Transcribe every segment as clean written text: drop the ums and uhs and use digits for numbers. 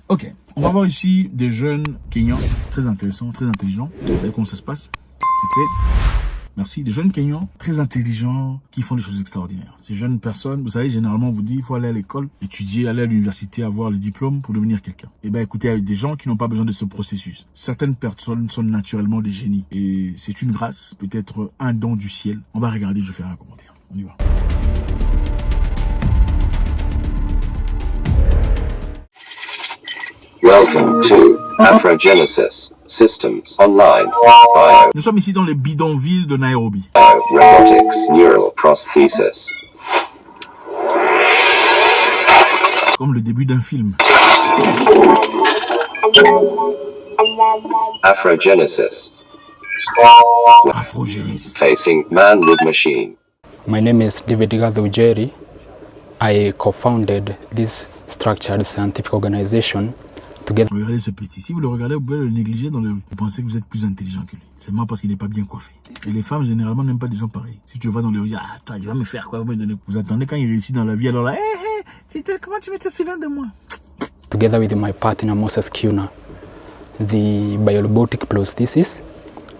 Ok, on va voir ici des jeunes Kenyans très intéressants, très intelligents. Vous savez comment ça se passe? C'est fait. Merci. Des jeunes Kenyans très intelligents qui font des choses extraordinaires. Ces jeunes personnes, vous savez, généralement on vous dit il faut aller à l'école, étudier, aller à l'université, avoir le diplôme pour devenir quelqu'un. Eh bien écoutez, avec des gens qui n'ont pas besoin de ce processus. Certaines personnes sont naturellement des génies. Et c'est une grâce, peut-être un don du ciel. On va regarder, je vais faire un commentaire. On y va. Welcome to Afrogenesis Systems Online Bio Nous sommes ici dans les bidonvilles de Nairobi. Robotics Neural Prosthesis. Comme le début d'un film. Afrogenesis. Afrogenesis. Facing man with machine. My name is David Gatho-Ujeri. I co-founded this structured scientific organization together. Regardez ce petit. Si vous le regardez, vous pouvez le négliger dans le... Vous pensez que vous êtes plus intelligent que lui. Seulement parce qu'il n'est pas bien coiffé. Et les femmes, généralement, n'aiment pas des gens pareils. Si tu le vois dans le rue, ah, attends, il va me faire quoi? Vous attendez quand il réussit dans la vie, alors là, comment tu te souviens de moi? Together with my partner Moses Kuna, the biorobotic prosthesis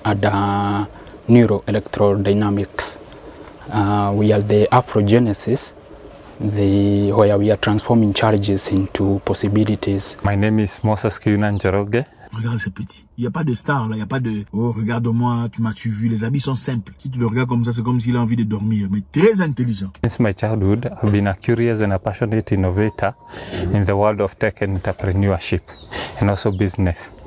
and neuroelectrodynamics. We are the Afrogenesis, where we are transforming challenges into possibilities. My name is Moses Kuna Njoroge. Regarde ce petit. Il n'y a pas de star là, il n'y a pas de oh regarde-moi, tu m'as-tu vu. Les habits sont simples. Si tu le regardes comme ça, c'est comme s'il a envie de dormir, mais très intelligent. Since my childhood, I've been a curious and a passionate innovator in the world of tech and entrepreneurship and also business.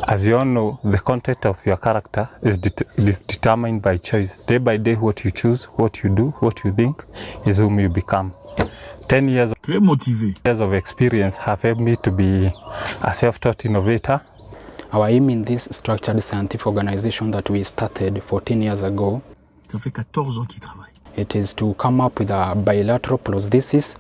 As you all know, the content of your character is determined by choice. Day by day, what you choose, what you do, what you think is whom you become. 10 years Très motivé. of experience have helped me to be a self-taught innovator. Our aim in this structured scientific organization that we started 14 years ago, Ça fait 14 ans qu'il travaille. it is to come up with a bilateral prosthesis,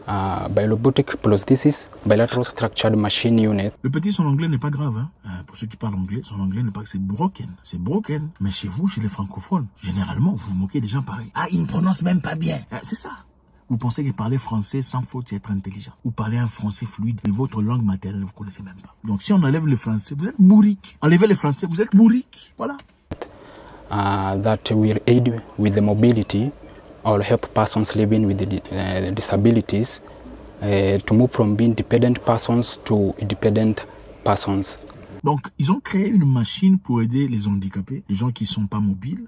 biorobotic prosthesis, bilateral structured machine unit. Le petit, son anglais n'est pas grave. Hein. Pour ceux qui parlent anglais, son anglais n'est pas... C'est broken. C'est broken. Mais chez vous, chez les francophones, généralement, vous vous moquez des gens pareils. Ah, il ne prononce même pas bien. C'est ça. Vous pensez que parler français sans faute, c'est être intelligent. Ou parler un français fluide, mais votre langue maternelle, vous ne connaissez même pas. Donc si on enlève le français, vous êtes bourrique. Enlevez le français, vous êtes bourrique. Voilà. That will aid with the mobility or help persons living with disabilities to move from being dependent persons to independent persons. Donc, ils ont créé une machine pour aider les handicapés, les gens qui ne sont pas mobiles,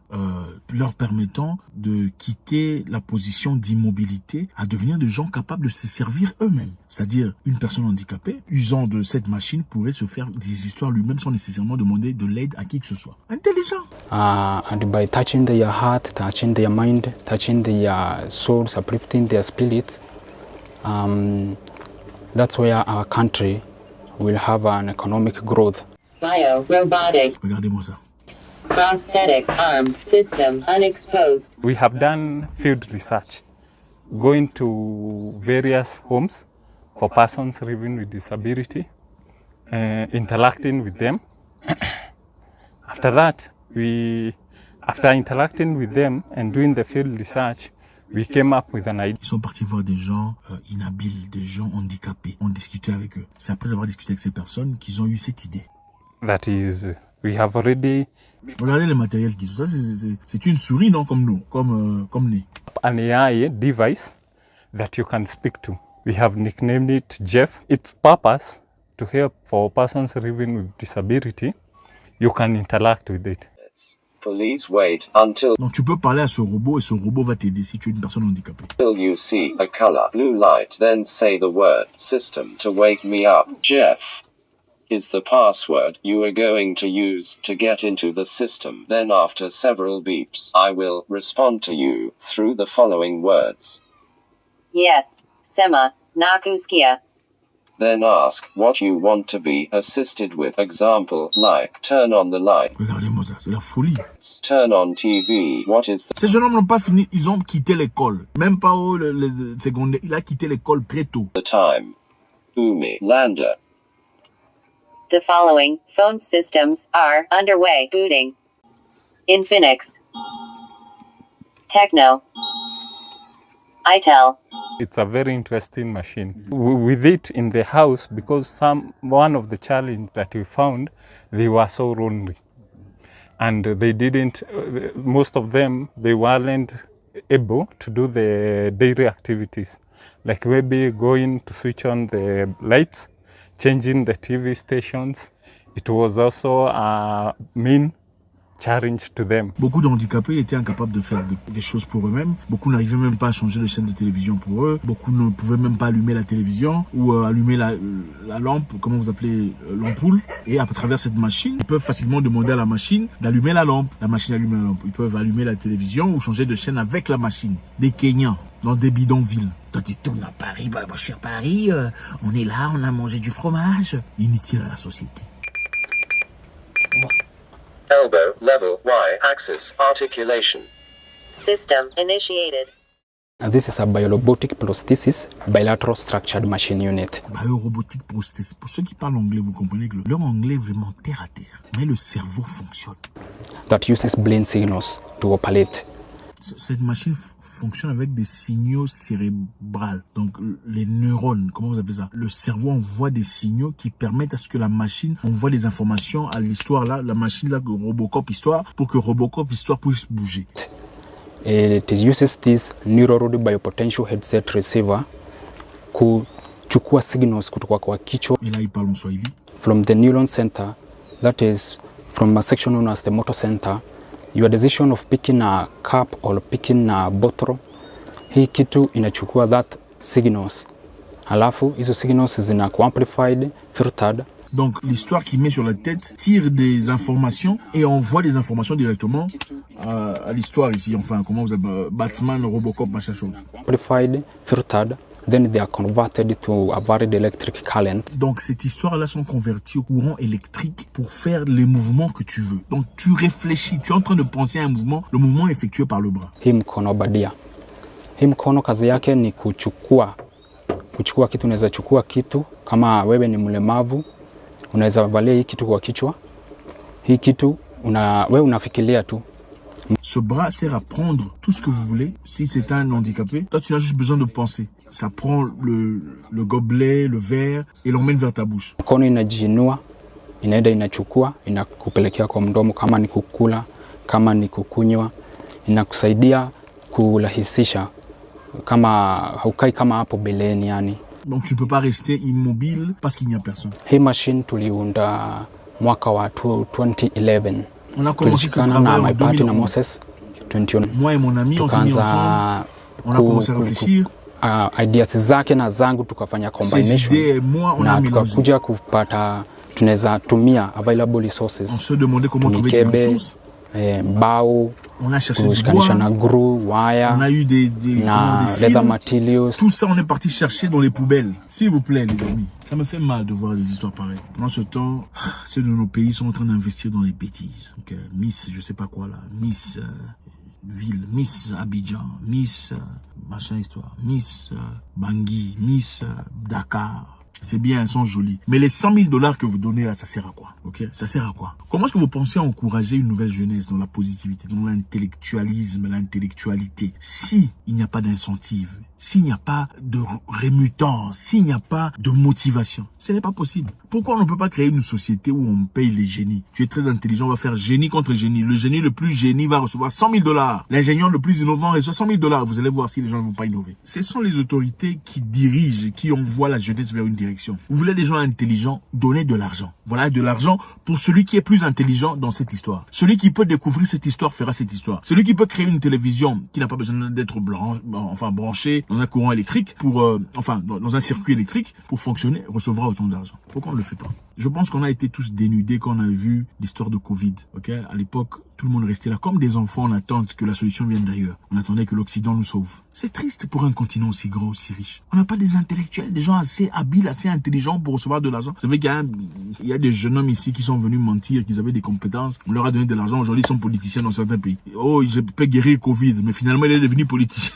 leur permettant de quitter la position d'immobilité à devenir des gens capables de se servir eux-mêmes. C'est-à-dire, une personne handicapée, usant de cette machine, pourrait se faire des histoires lui-même sans nécessairement demander de l'aide à qui que ce soit. Intelligent. And by touching their heart, touching their mind, touching their souls, uplifting their spirits, that's where our country will have an economic growth. Bio-robotic Regardez-moi ça. prosthetic arm system unexposed. We have done field research, going to various homes for persons living with disability, interacting with them. After that, after interacting with them and doing the field research, we came up with an idea. Ils sont partis voir des gens inhabiles, des gens handicapés. On discutait avec eux. C'est après avoir discuté avec ces personnes qu'ils ont eu cette idée. That is, we have already Regardez le matériel qu'ils ont. Ça, c'est une souris, non? Comme nous, comme nez. an AI device that you can speak to. We have nicknamed it Jeff. Its purpose to help for persons living with disability. You can interact with it. Please wait until Donc tu peux parler à ce robot et ce robot va t'aider si tu es une personne handicapée. you see a color blue light, then say the word system to wake me up. Jeff is the password you are going to use to get into the system. Then after several beeps, I will respond to you through the following words. Yes, Sema, Nakuskia. Then ask what you want to be assisted with. Example, like turn on the light, Regardez-moi ça, c'est la folie. turn on TV. What is the Ces jeunes hommes n'ont pas fini, ils ont quitté l'école. Même pas le secondaire, il a quitté l'école très tôt. time? Umi Lander. The following phone systems are underway booting. Infinix, Techno, ITEL. It's a very interesting machine. With it in the house, because one of the challenge that we found, they were so lonely. And they didn't, most of them, they weren't able to do the daily activities. Like maybe going to switch on the lights, changing the TV stations. It was also a main challenge to them. Beaucoup de handicapés étaient incapables de faire des choses pour eux-mêmes. Beaucoup n'arrivaient même pas à changer de chaîne de télévision pour eux. Beaucoup ne pouvaient même pas allumer la télévision ou allumer la lampe, comment vous appelez, l'ampoule. Et à travers cette machine, ils peuvent facilement demander à la machine d'allumer la lampe. La machine allume la lampe. Ils peuvent allumer la télévision ou changer de chaîne avec la machine. Des Kenyans dans des bidonvilles. Toi, tu tournes à Paris, bah, moi je suis à Paris, on est là, on a mangé du fromage. Inutile à la société. Elbow, level, y-axis, articulation. System initiated. And this is a biorobotic prosthesis bilateral structured machine unit. Biorobotique prosthèse. Pour ceux qui parlent anglais, vous comprenez que leur anglais est vraiment terre à terre. Mais le cerveau fonctionne. That uses brain signals to operate. Cette machine fonctionne avec des signaux cérébraux. Donc les neurones, comment vous appelez ça? Le cerveau envoie des signaux qui permettent à ce que la machine envoie des informations à l'histoire là, la machine là, Robocop histoire, pour que Robocop histoire puisse bouger. It uses this neural biopotential headset receiver kuchukua signals kutoka kwa kichwa. Et là il parle en Swahili. From the neuron center, that is from a section known as the motor center. Your decision of picking a cup or picking a bottle, hii kitu inachukua that signals. Halafu hizo signals zinakuwa amplified, filtered. Donc l'histoire qui met sur la tête tire des informations et envoie des informations directement à l'histoire ici. Enfin, comment vous appelez Batman, Robocop, machin chose. Amplified, filtered. Then they are converted to a varied electric current. Donc cette histoire-là sont converties au courant électrique pour faire les mouvements que tu veux. Donc tu réfléchis, tu es en train de penser à un mouvement, le mouvement est effectué par le bras. Hii mkono badia. Hii mkono kazi yake ni kuchukua kitu. Unaweza chukua kitu kama wewe ni mlemavu, unaweza valia hii kitu kwa kichwa. Hii kitu wewe unafikiria tu. Ce bras sert à prendre tout ce que vous voulez. Si c'est un handicapé, toi tu as juste besoin de penser. Ça prend le gobelet, le verre et l'emmène vers ta bouche. Mkono inajiinua, inaenda inachukua, inakupelekea kwa mdomo kama ni kukula, kama ni kukunywa, inakusaidia kurahisisha kama haukai kama hapo beleni yani. Donc tu ne peux pas rester immobile parce qu'il n'y a personne. Hii machine tuliunda mwaka wa 2011. On a commencé ce travail en 2011. Moses, 2011. Moi et mon ami, on s'est mis ensemble. On a commencé à réfléchir. Ideas zake na zangu tukafanya combination. Idées, moi, on a mélangé. Tukakuja kupata tunaweza tumia available resources. On se demandait comment trouver des ressources. Mbao, on a cherché du bois, na glue, wire, on a eu des leather materials. Tout ça, on est parti chercher dans les poubelles. S'il vous plaît, les amis. Ça me fait mal de voir des histoires pareilles. Pendant ce temps, ceux de nos pays sont en train d'investir dans les bêtises. Donc, Miss, je sais pas quoi là, Miss Ville, Miss Abidjan, Miss machin histoire, Miss Bangui, Miss Dakar. C'est bien, elles sont jolies. Mais les 100 000 $ que vous donnez là, ça sert à quoi? Ok? Ça sert à quoi? Comment est-ce que vous pensez encourager une nouvelle jeunesse dans la positivité, dans l'intellectualisme, l'intellectualité, si il n'y a pas d'incentive, s'il n'y a pas de rémutance, s'il n'y a pas de motivation? Ce n'est pas possible. Pourquoi on ne peut pas créer une société où on paye les génies? Tu es très intelligent, on va faire génie contre génie. Le génie le plus génie va recevoir 100 000 $. L'ingénieur le plus innovant reçoit 100 000 $. Vous allez voir si les gens ne vont pas innover. Ce sont les autorités qui dirigent, qui envoient la jeunesse vers une direction. Vous voulez des gens intelligents, donnez de l'argent. Voilà, de l'argent pour celui qui est plus intelligent dans cette histoire. Celui qui peut découvrir cette histoire fera cette histoire. Celui qui peut créer une télévision qui n'a pas besoin d'être branchée dans un courant électrique pour, dans un circuit électrique pour fonctionner, recevra autant d'argent. Pourquoi on ne le fait pas? Je pense qu'on a été tous dénudés quand on a vu l'histoire de Covid. Ok, à l'époque, tout le monde restait là comme des enfants en attente que la solution vienne d'ailleurs. On attendait que l'Occident nous sauve. C'est triste pour un continent aussi grand, aussi riche. On n'a pas des intellectuels, des gens assez habiles, assez intelligents pour recevoir de l'argent. C'est vrai qu'il y a des jeunes hommes ici qui sont venus mentir, qu'ils avaient des compétences. On leur a donné de l'argent. Aujourd'hui, ils sont politiciens dans certains pays. Oh, je peux guérir Covid, mais finalement, il est devenu politicien.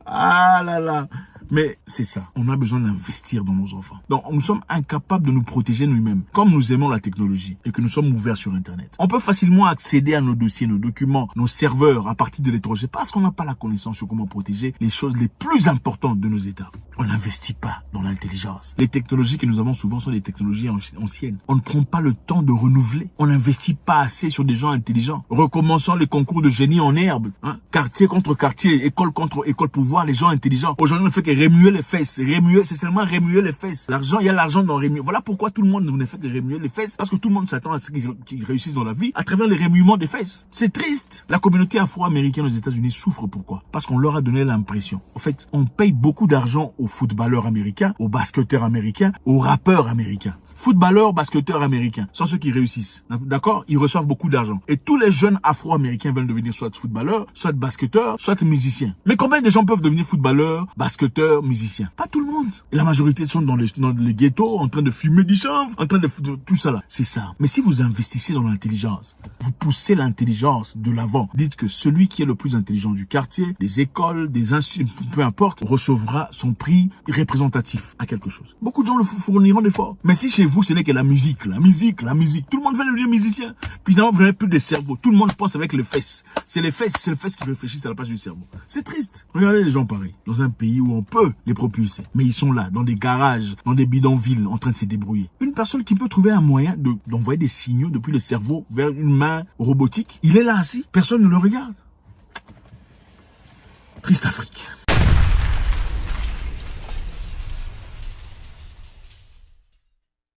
Ah là là. Mais c'est ça. On a besoin d'investir dans nos enfants. Donc, nous sommes incapables de nous protéger nous-mêmes. Comme nous aimons la technologie et que nous sommes ouverts sur Internet, on peut facilement accéder à nos dossiers, nos documents, nos serveurs à partir de l'étranger parce qu'on n'a pas la connaissance sur comment protéger les choses les plus importantes de nos États. On n'investit pas dans l'intelligence. Les technologies que nous avons souvent sont des technologies anciennes. On ne prend pas le temps de renouveler. On n'investit pas assez sur des gens intelligents. Recommençons les concours de génie en herbe. Hein? Quartier contre quartier, école contre école pour voir les gens intelligents. Aujourd'hui, on ne fait que remuer les fesses. Remuer, c'est seulement remuer les fesses. L'argent, il y a l'argent dans remuer. Voilà pourquoi tout le monde ne fait que remuer les fesses. Parce que tout le monde s'attend à ce qu'ils réussissent dans la vie à travers les remuements des fesses. C'est triste. La communauté afro-américaine aux États-Unis souffre. Pourquoi? Parce qu'on leur a donné l'impression. En fait, on paye beaucoup d'argent aux footballeurs américains, aux basketteurs américains, aux rappeurs américains. Footballeurs, basketteurs américains sont ceux qui réussissent. D'accord? Ils reçoivent beaucoup d'argent. Et tous les jeunes afro-américains veulent devenir soit footballeurs, soit basketteurs, soit musiciens. Mais combien de gens peuvent devenir footballeurs, basketteurs, musiciens? Pas tout le monde. Et la majorité sont dans les ghettos, en train de fumer du chanvre, en train de tout ça là. C'est ça. Mais si vous investissez dans l'intelligence, vous poussez l'intelligence de l'avant. Dites que celui qui est le plus intelligent du quartier, des écoles, des instituts, peu importe, recevra son prix représentatif à quelque chose. Beaucoup de gens le fourniront d'efforts. Mais si chez vous, ce n'est que la musique. Tout le monde veut devenir musicien. Puis finalement, vous n'avez plus de cerveau. Tout le monde pense avec les fesses. C'est les fesses qui réfléchissent à la place du cerveau. C'est triste. Regardez les gens pareils. Dans un pays où on peut les propulser. Mais ils sont là, dans des garages, dans des bidonvilles, en train de se débrouiller. Une personne qui peut trouver un moyen d'envoyer des signaux depuis le cerveau vers une main robotique, il est là assis. Personne ne le regarde. Triste Afrique.